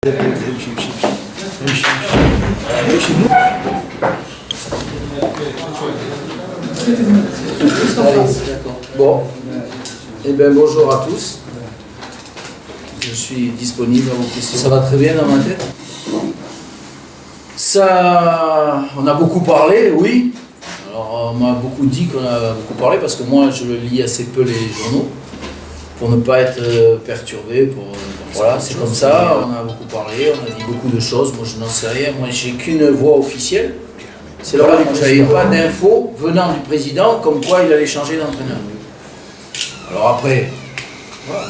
Bon, eh bien bonjour à tous. Je suis disponible à vos questions. Ça va très bien dans ma tête. Ça, on a beaucoup parlé, oui. Alors on m'a beaucoup dit qu'on a beaucoup parlé parce que moi je lis assez peu les journaux pour ne pas être perturbé. Voilà, c'est comme ça. On a beaucoup parlé, on a dit beaucoup de choses. Moi je n'en sais rien. Moi j'ai qu'une voix officielle. C'est le rôle. Je n'avais pas d'infos venant du président comme quoi il allait changer d'entraîneur. Alors après, voilà,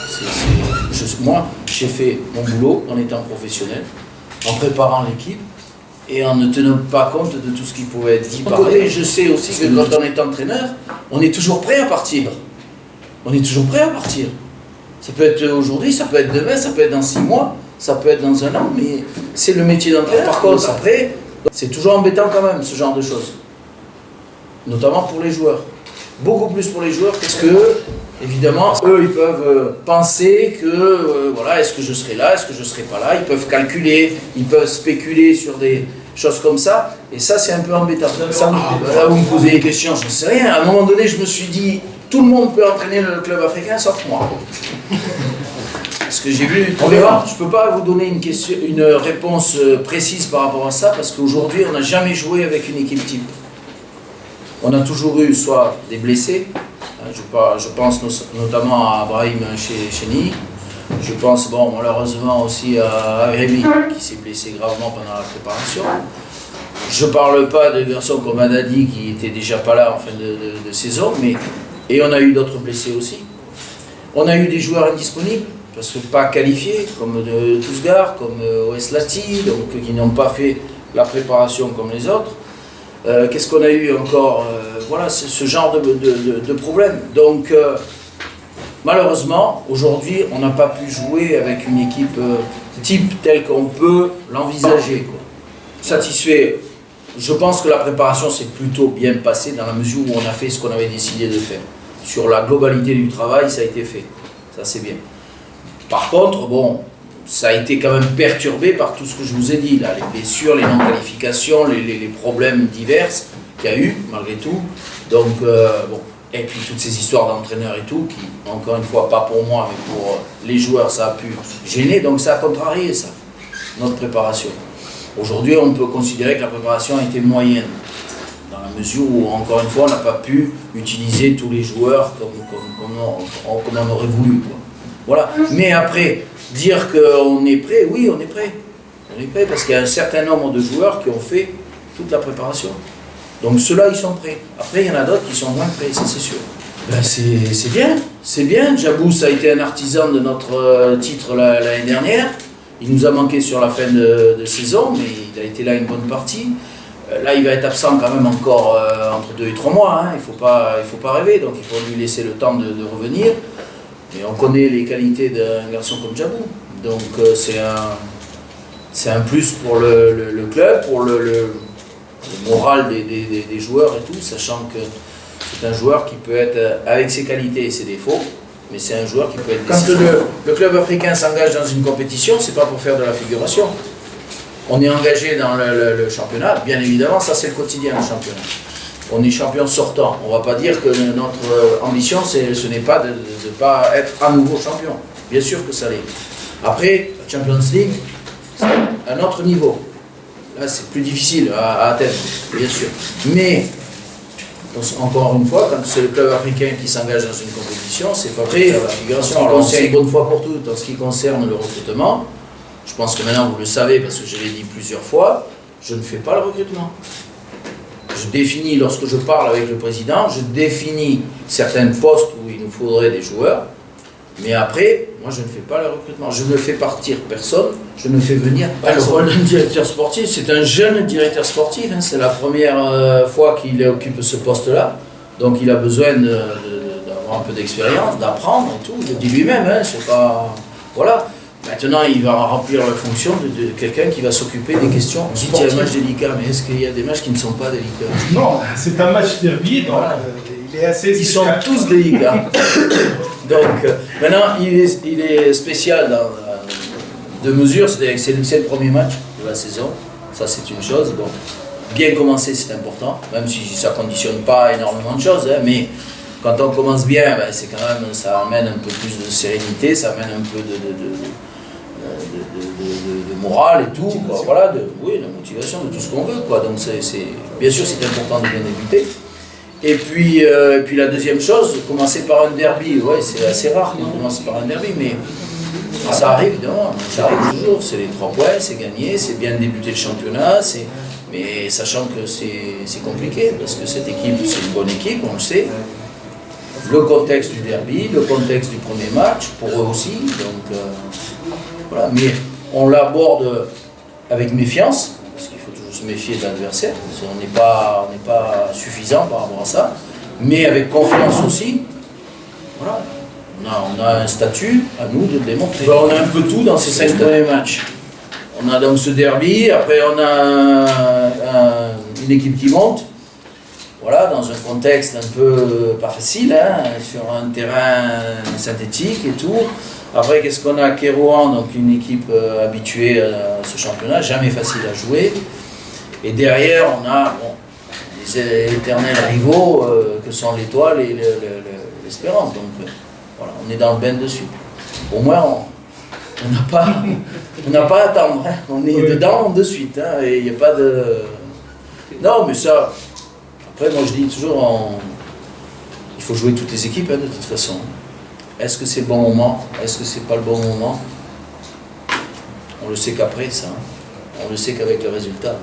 moi j'ai fait mon boulot en étant professionnel, en préparant l'équipe et en ne tenant pas compte de tout ce qui pouvait être dit par eux. Je sais aussi que quand on est entraîneur, on est toujours prêt à partir. On est toujours prêt à partir. Ça peut être aujourd'hui, ça peut être demain, ça peut être dans 6 mois, ça peut être dans 1 an, mais c'est le métier d'entraîneur. Par contre, après, c'est toujours embêtant quand même, ce genre de choses. Notamment pour les joueurs. Beaucoup plus pour les joueurs parce que, évidemment, eux, ils peuvent penser que, voilà, est-ce que je serai là, est-ce que je ne serai pas là. Ils peuvent calculer, ils peuvent spéculer sur des choses comme ça. Et ça, c'est un peu embêtant. Là, vous me posez des questions, je ne sais rien. À un moment donné, je me suis dit, tout le monde peut entraîner le club africain, sauf moi. Parce que j'ai vu, je ne peux pas vous donner une réponse précise par rapport à ça, parce qu'aujourd'hui, on n'a jamais joué avec une équipe type. On a toujours eu soit des blessés, je pense notamment à Brahim Cheni, je pense malheureusement aussi à Rémi qui s'est blessé gravement pendant la préparation. Je ne parle pas de garçons comme Adadi qui n'était déjà pas là en fin de saison, et on a eu d'autres blessés aussi. On a eu des joueurs indisponibles, parce que pas qualifiés, comme Tousgar, comme OS Lati, donc qui n'ont pas fait la préparation comme les autres. Qu'est-ce qu'on a eu encore voilà, c'est ce genre de problème. Donc, malheureusement, aujourd'hui, on n'a pas pu jouer avec une équipe type telle qu'on peut l'envisager. Satisfait. Je pense que la préparation s'est plutôt bien passée dans la mesure où on a fait ce qu'on avait décidé de faire. Sur la globalité du travail, ça a été fait. Ça, c'est bien. Par contre, ça a été quand même perturbé par tout ce que je vous ai dit, là, les blessures, les non-qualifications, les problèmes divers qu'il y a eu, malgré tout. Donc, et puis toutes ces histoires d'entraîneurs et tout, qui, encore une fois, pas pour moi, mais pour les joueurs, ça a pu gêner, donc ça a contrarié, ça, notre préparation. Aujourd'hui, on peut considérer que la préparation a été moyenne, dans la mesure où, encore une fois, on n'a pas pu utiliser tous les joueurs comme on aurait voulu, quoi. Voilà. Mais après, dire qu'on est prêt, oui, on est prêt. On est prêt parce qu'il y a un certain nombre de joueurs qui ont fait toute la préparation. Donc ceux-là, ils sont prêts. Après, il y en a d'autres qui sont moins prêts, ça c'est sûr. Ben, c'est bien, c'est bien. Jabous a été un artisan de notre titre l'année dernière. Il nous a manqué sur la fin de saison, mais il a été là une bonne partie. Là, il va être absent quand même encore entre 2 et 3 mois. Hein. Il faut pas rêver, donc il faut lui laisser le temps de revenir. Et on connaît les qualités d'un garçon comme Djabou. Donc c'est un plus pour le club, pour le moral des joueurs et tout, sachant que c'est un joueur qui peut être, avec ses qualités et ses défauts, mais c'est un joueur qui peut être décisif. Quand le club africain s'engage dans une compétition, c'est pas pour faire de la figuration. On est engagé dans le championnat, bien évidemment, ça c'est le quotidien du championnat. On est champion sortant. On ne va pas dire que notre ambition, ce n'est pas de ne pas être à nouveau champion. Bien sûr que ça l'est. Après, la Champions League, c'est un autre niveau. Là, c'est plus difficile à atteindre, bien sûr. Mais, encore une fois, quand c'est le club africain qui s'engage dans une compétition, c'est pas prêt à la figuration. Alors, c'est une bonne fois pour toutes en ce qui concerne le recrutement. Je pense que maintenant, vous le savez, parce que je l'ai dit plusieurs fois, je ne fais pas le recrutement. Je définis, lorsque je parle avec le président, je définis certains postes où il nous faudrait des joueurs, mais après, moi je ne fais pas le recrutement. Je ne fais partir personne, je ne fais venir personne. Le rôle d'un directeur sportif, c'est un jeune directeur sportif, hein, c'est la première fois qu'il occupe ce poste-là, donc il a besoin d'avoir un peu d'expérience, d'apprendre et tout, il le dit lui-même, hein, c'est pas... Voilà. Maintenant, il va remplir la fonction de quelqu'un qui va s'occuper des questions. On dit qu'il y a un match délicat, mais est-ce qu'il y a des matchs qui ne sont pas délicats? Non, c'est un match derby, donc voilà. Il est assez spécial. Ils sont tous délicats. Donc, maintenant, il est spécial de mesure, c'est le premier match de la saison, ça c'est une chose. Bon, bien commencer c'est important, même si ça ne conditionne pas énormément de choses, hein, mais quand on commence bien, ben, c'est quand même, ça amène un peu plus de sérénité, ça amène un peu de morale et tout, quoi, voilà, oui, de motivation, de tout ce qu'on veut, quoi. Donc bien sûr c'est important de bien débuter. Et puis la deuxième chose, commencer par un derby, ouais, c'est assez rare qu'on commence par un derby, mais ça arrive, évidemment, ça arrive toujours, c'est les 3 points, c'est gagné, c'est bien débuter le championnat, mais sachant que c'est compliqué, parce que cette équipe, c'est une bonne équipe, on le sait. Le contexte du derby, le contexte du premier match, pour eux aussi, donc voilà, mais on l'aborde avec méfiance, parce qu'il faut toujours se méfier de l'adversaire, parce qu'on n'est pas suffisant par rapport à ça, mais avec confiance aussi. Voilà, on a un statut à nous de le démontrer. On a un peu tout dans ces 5 premiers matchs. On a donc ce derby, après on a une équipe qui monte, voilà, dans un contexte un peu pas facile, hein, sur un terrain synthétique et tout. Après, qu'est-ce qu'on a à Kérouan, donc une équipe habituée à ce championnat, jamais facile à jouer. Et derrière, on a les éternels rivaux que sont l'Étoile et l'Espérance. Donc voilà, on est dans le bain dessus. Au moins, on n'a pas à attendre, hein. On est dedans de suite, hein, et il n'y a pas de... Non, mais ça... Après, moi je dis toujours, il faut jouer toutes les équipes, hein, de toute façon. Est-ce que c'est le bon moment? Est-ce que c'est pas le bon moment? On le sait qu'après, ça. On le sait qu'avec le résultat.